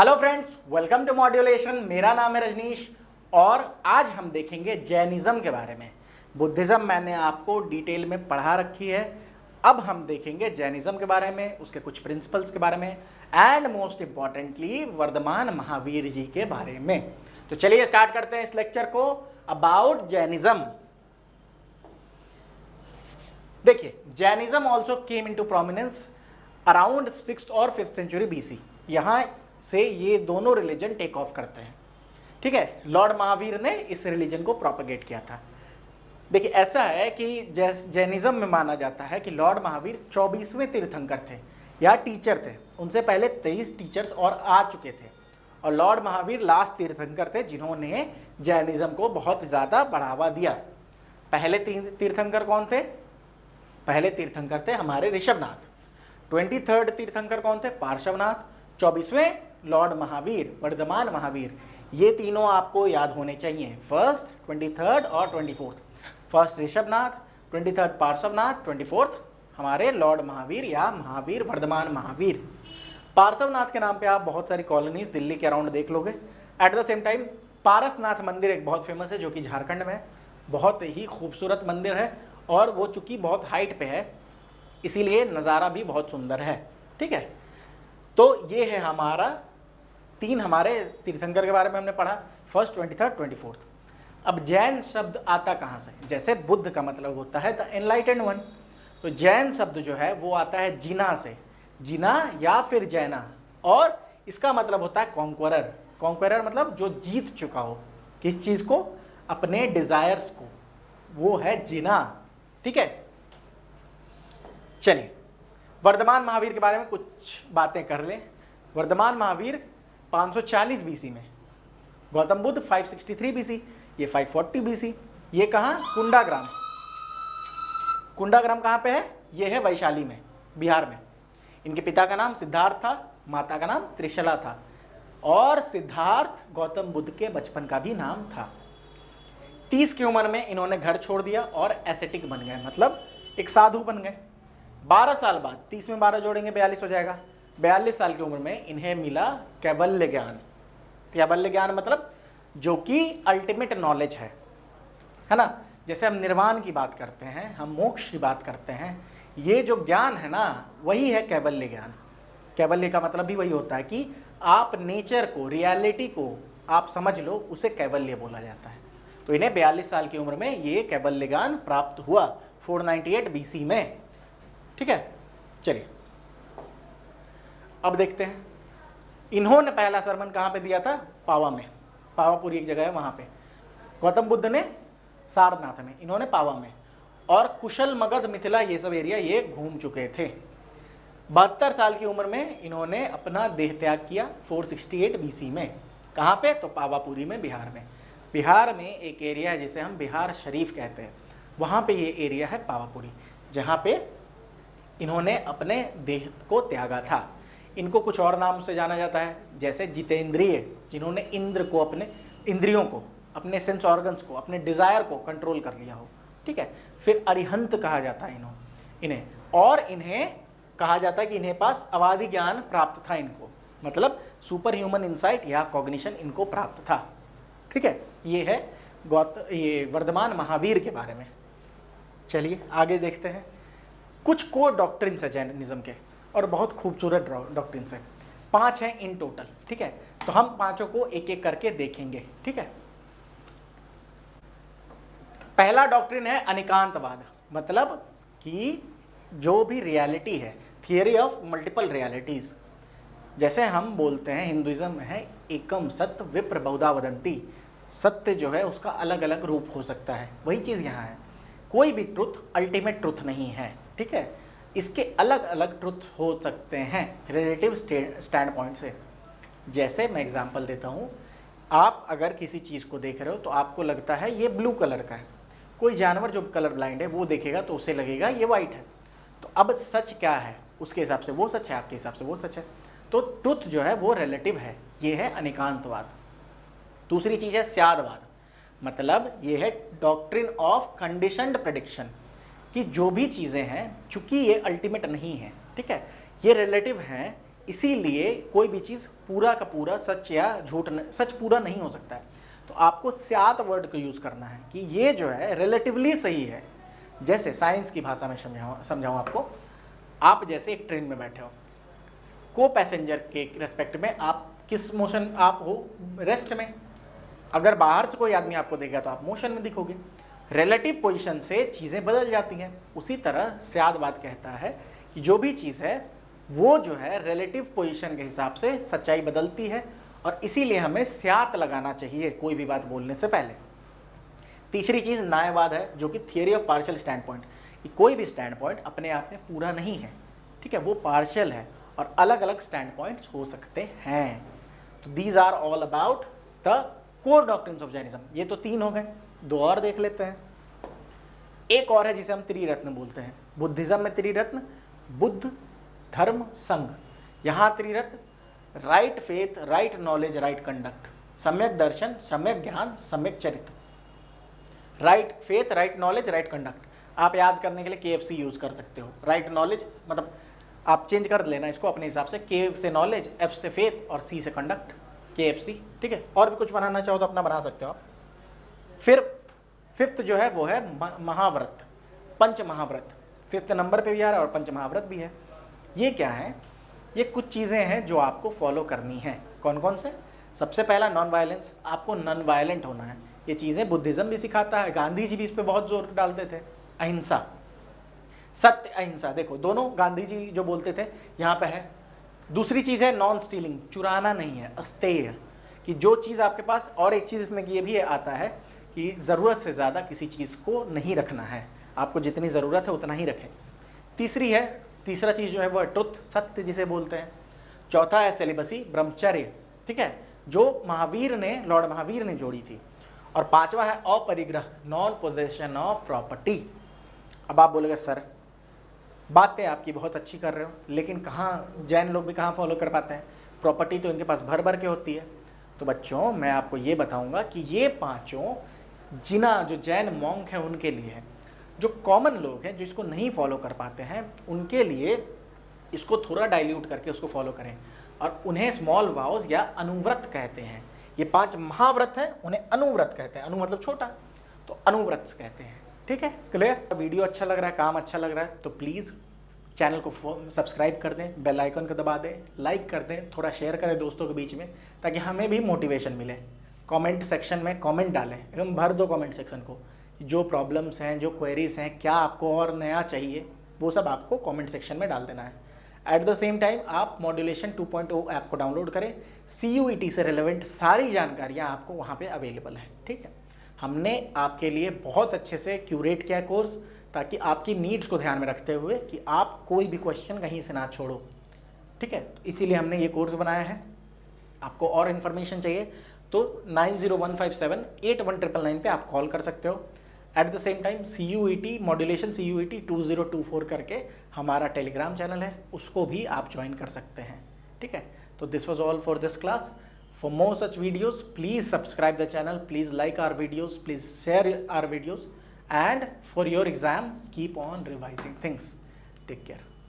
Hello friends, welcome to modulation. मेरा नाम है रजनीश और आज हम देखेंगे जैनिज्म के बारे में। बुद्धिज्म मैंने आपको डिटेल में पढ़ा रखी है। अब हम देखेंगे जैनिज्म के बारे में, उसके कुछ प्रिंसिपल्स के बारे में and most importantly Vardhaman Mahavir ji के बारे में। तो चलिए स्टार्ट करते हैं इस लेक्चर को अबाउट जैनिज्म। देखिए, Jainism also came into prominence around 6th और 5th सेंचुरी बीसी। यहाँ से ये दोनों रिलीजन टेक ऑफ करते हैं। ठीक है, लॉर्ड महावीर ने इस रिलीजन को प्रोपेगेट किया था। देखिए, ऐसा है कि जैनिज्म में माना जाता है कि लॉर्ड महावीर 24वें तीर्थंकर थे या टीचर थे। उनसे पहले 23 टीचर्स और आ चुके थे और लॉर्ड महावीर लास्ट तीर्थंकर थे जिन्होंने जैनिज्म को बहुत ज़्यादा बढ़ावा दिया। पहले तीर्थंकर कौन थे? पहले तीर्थंकर थे हमारे ऋषभनाथ। 23rd तीर्थंकर कौन थे? पार्श्वनाथ। 24वें लॉर्ड महावीर, वर्धमान महावीर। ये तीनों आपको याद होने चाहिए, फर्स्ट, 23rd और 24th। First Rishabhanatha, 23rd Parshvanath, 24th हमारे लॉर्ड महावीर या महावीर, वर्धमान महावीर। पार्श्वनाथ के नाम पे आप बहुत सारी कॉलोनीज दिल्ली के अराउंड देख लोगे। At the same time Parasnath मंदिर एक बहुत फेमस है जो कि झारखंड में है। बहुत ही खूबसूरत मंदिर है और वो चूंकि बहुत हाइट पे है इसीलिए नज़ारा भी बहुत सुंदर है। ठीक है, तो ये है हमारा तीन हमारे तीर्थंकर के बारे में हमने पढ़ा, फर्स्ट, 23rd, 24th। अब जैन शब्द आता कहाँ से? जैसे बुद्ध का मतलब होता है द एनलाइटेंड वन, तो जैन शब्द जो है वो आता है जिना से, जिना या फिर जैना, और इसका मतलब होता है कॉन्क्वरर। कॉन्क्वरर मतलब जो जीत चुका हो, किस चीज़ को? अपने डिजायर्स को, वो है जिना। ठीक है, चलिए वर्धमान महावीर के बारे में कुछ बातें कर लें। वर्धमान महावीर 540 बीसी में, गौतम बुद्ध 563 बीसी, ये 540 बीसी। ये कहाँ? कुंडाग्राम। कुंडाग्राम कहाँ पे है? ये है वैशाली में, बिहार में। इनके पिता का नाम सिद्धार्थ था, माता का नाम त्रिशला था, और सिद्धार्थ गौतम बुद्ध के बचपन का भी नाम था। 30 की उम्र में इन्होंने घर छोड़ दिया और एसेटिक बन गए, मतलब एक साधु बन गए। 12 साल बाद, 30 में 12 जोड़ेंगे 42 हो जाएगा। 42 साल की उम्र में इन्हें मिला कैवल्य ज्ञान। कैवल्य ज्ञान मतलब जो कि अल्टीमेट नॉलेज है ना। जैसे हम निर्वाण की बात करते हैं, हम मोक्ष की बात करते हैं, ये जो ज्ञान है ना वही है कैवल्य ज्ञान। कैवल्य का मतलब भी वही होता है कि आप नेचर को, रियलिटी को आप समझ लो, उसे कैवल्य बोला जाता है। तो इन्हें 42 साल की उम्र में ये कैवल्य ज्ञान प्राप्त हुआ 498 बीसी में। ठीक है, चलिए अब देखते हैं इन्होंने पहला सरमन कहाँ पे दिया था? पावा में। पावापुरी एक जगह है वहाँ पे। गौतम बुद्ध ने सारनाथ में, इन्होंने पावा में, और कुशल, मगध, मिथिला ये सब एरिया ये घूम चुके थे। 72 साल की उम्र में इन्होंने अपना देह त्याग किया 468 बीसी में। कहाँ पे? तो पावापुरी में, बिहार में। बिहार में एक एरिया है जिसे हम बिहार शरीफ कहते हैं, वहाँ पे ये एरिया है पावापुरी, जहाँ पे इन्होंने अपने देह को त्यागा था। इनको कुछ और नाम से जाना जाता है, जैसे जितेंद्रिय, जिन्होंने इंद्र को, अपने इंद्रियों को, अपने सेंस ऑर्गन्स को, अपने डिज़ायर को कंट्रोल कर लिया हो। ठीक है, फिर अरिहंत कहा जाता है इन्हें, और इन्हें कहा जाता है कि इन्हें पास अवाधि ज्ञान प्राप्त था इनको, मतलब सुपर ह्यूमन इंसाइट या कॉग्निशन इनको प्राप्त था। ठीक है, ये है ये वर्धमान महावीर के बारे में। चलिए आगे देखते हैं। कुछ कोर डॉक्ट्रिन्स है जैनिज्म के और बहुत खूबसूरत डॉक्ट्रिन्स है, 5 हैं इन टोटल। ठीक है, तो हम पांचों को एक एक करके देखेंगे। ठीक है, पहला डॉक्ट्रिन है अनेकांतवाद, मतलब कि जो भी रियलिटी है, थियरी ऑफ मल्टीपल रियलिटीज। जैसे हम बोलते हैं हिंदुइज्म में है एकम सत्य विप्र बहुधा वदंती, सत्य जो है उसका अलग अलग रूप हो सकता है, वही चीज़ यहाँ है। कोई भी ट्रुथ अल्टीमेट ट्रुथ नहीं है। ठीक है, इसके अलग अलग ट्रुथ हो सकते हैं रिलेटिव स्टैंड पॉइंट से। जैसे मैं एग्जांपल देता हूँ, आप अगर किसी चीज़ को देख रहे हो तो आपको लगता है ये ब्लू कलर का है, कोई जानवर जो कलर ब्लाइंड है वो देखेगा तो उसे लगेगा ये वाइट है। तो अब सच क्या है? उसके हिसाब से वो सच है, आपके हिसाब से वो सच है। तो ट्रुथ जो है वो रिलेटिव है, ये है अनेकांतवाद। दूसरी चीज़ है स्यादवाद, मतलब ये है डॉक्ट्रिन ऑफ कंडीशनड प्रेडिक्शन, कि जो भी चीज़ें हैं चूंकि ये अल्टीमेट नहीं है, ठीक है, ये रिलेटिव हैं, इसीलिए कोई भी चीज़ पूरा का पूरा सच या झूठ सच पूरा नहीं हो सकता है। तो आपको स्यात वर्ड को यूज़ करना है कि ये जो है रिलेटिवली सही है। जैसे साइंस की भाषा में समझाऊँ आपको, आप जैसे एक ट्रेन में बैठे हो, को पैसेंजर के रेस्पेक्ट में आप किस मोशन आप हो, रेस्ट में। अगर बाहर से कोई आदमी आपको देखेगा तो आप मोशन में दिखोगे। रिलेटिव पोजीशन से चीज़ें बदल जाती हैं। उसी तरह स्यादवाद कहता है कि जो भी चीज़ है वो जो है रिलेटिव पोजीशन के हिसाब से सच्चाई बदलती है, और इसीलिए हमें स्यात लगाना चाहिए कोई भी बात बोलने से पहले। तीसरी चीज़ न्यायवाद है, जो कि theory of partial stand point, कि कोई भी स्टैंड पॉइंट अपने आप में पूरा नहीं है, ठीक है, वो पार्शियल है और अलग अलग स्टैंड पॉइंट्स हो सकते हैं। तो these are all about the core doctrines of Jainism. ये तो 3 हो गए, 2 और देख लेते हैं। एक और है जिसे हम त्रिरत्न बोलते हैं। बुद्धिज्म में त्रिरत्न, बुद्ध, धर्म, संघ। यहाँ त्रिरत्न, right faith, right knowledge, right conduct, सम्यक दर्शन, सम्यक ज्ञान, सम्यक चरित्र। Right faith, right knowledge, right conduct. आप याद करने के लिए KFC यूज कर सकते हो। राइट नॉलेज मतलब आप चेंज कर लेना इसको अपने हिसाब से, K से नॉलेज, F से फेथ और C से कंडक्ट, KFC, ठीक है। और भी कुछ बनाना चाहो तो अपना बना सकते हो आप। फिर 5th जो है वो है महाव्रत, पंच महाव्रत। 5th नंबर पे भी आ रहा है और पंच महाव्रत भी है। ये क्या है? ये कुछ चीज़ें हैं जो आपको फॉलो करनी है। कौन कौन से? सबसे पहला नॉन वायलेंस, आपको नॉन वायलेंट होना है। ये चीज़ें बुद्धिज़्म भी सिखाता है, गांधी जी भी इस पर बहुत जोर डालते थे। अहिंसा, सत्य अहिंसा, देखो दोनों गांधी जी जो बोलते थे यहाँ पे है। दूसरी चीज़ है नॉन स्टीलिंग, चुराना नहीं है, अस्तेय, कि जो चीज़ आपके पास, और एक चीज़ इसमें ये भी आता है कि ज़रूरत से ज़्यादा किसी चीज़ को नहीं रखना है, आपको जितनी ज़रूरत है उतना ही रखें। तीसरा चीज़ जो है वो ट्रुथ, सत्य जिसे बोलते हैं। चौथा है सेलिबसी, ब्रह्मचर्य, ठीक है, जो लॉर्ड महावीर ने जोड़ी थी। और 5वां है अपरिग्रह, नॉन पोजेशन ऑफ प्रॉपर्टी। अब आप बोलेंगे सर बातें आपकी बहुत अच्छी कर रहे हो, लेकिन कहाँ जैन लोग भी कहाँ फॉलो कर पाते हैं? प्रॉपर्टी तो इनके पास भर भर के होती है। तो बच्चों मैं आपको ये बताऊंगा कि ये 5 जो जैन मॉन्क है उनके लिए है। जो कॉमन लोग हैं जो इसको नहीं फॉलो कर पाते हैं उनके लिए इसको थोड़ा डाइल्यूट करके उसको फॉलो करें, और उन्हें स्मॉल वाउज या अनुव्रत कहते हैं। ये 5 महाव्रत हैं, उन्हें अनुव्रत कहते हैं। अनु मतलब छोटा, तो अनुव्रत कहते हैं, ठीक है, क्लियर? वीडियो अच्छा लग रहा है, काम अच्छा लग रहा है तो प्लीज़ चैनल को सब्सक्राइब कर दें, बेल आइकन को दबा दें, लाइक कर दें, थोड़ा शेयर करें दोस्तों के बीच में, ताकि हमें भी मोटिवेशन मिले। कमेंट सेक्शन में कमेंट डालें, एकदम भर दो कमेंट सेक्शन को, जो प्रॉब्लम्स हैं, जो क्वेरीज हैं, क्या आपको और नया चाहिए, वो सब आपको कमेंट सेक्शन में डाल देना है। एट द सेम टाइम आप मॉड्यूलेशन 2.0 ऐप को डाउनलोड करें। CUET से रिलेवेंट सारी जानकारियाँ आपको वहाँ पे अवेलेबल है, ठीक है। हमने आपके लिए बहुत अच्छे से क्यूरेट किया कोर्स, ताकि आपकी नीड्स को ध्यान में रखते हुए कि आप कोई भी क्वेश्चन कहीं से ना छोड़ो, ठीक है। तो इसीलिए हमने ये कोर्स बनाया है। आपको और इन्फॉर्मेशन चाहिए तो 9015578199 पे आप कॉल कर सकते हो। At the same time CUET modulation CUET 2024 करके हमारा टेलीग्राम चैनल है, उसको भी आप ज्वाइन कर सकते हैं, ठीक है। तो this was all for this class. For more such videos, please subscribe the channel, please like our videos, please share our videos, and for your exam, keep on revising things. Take care.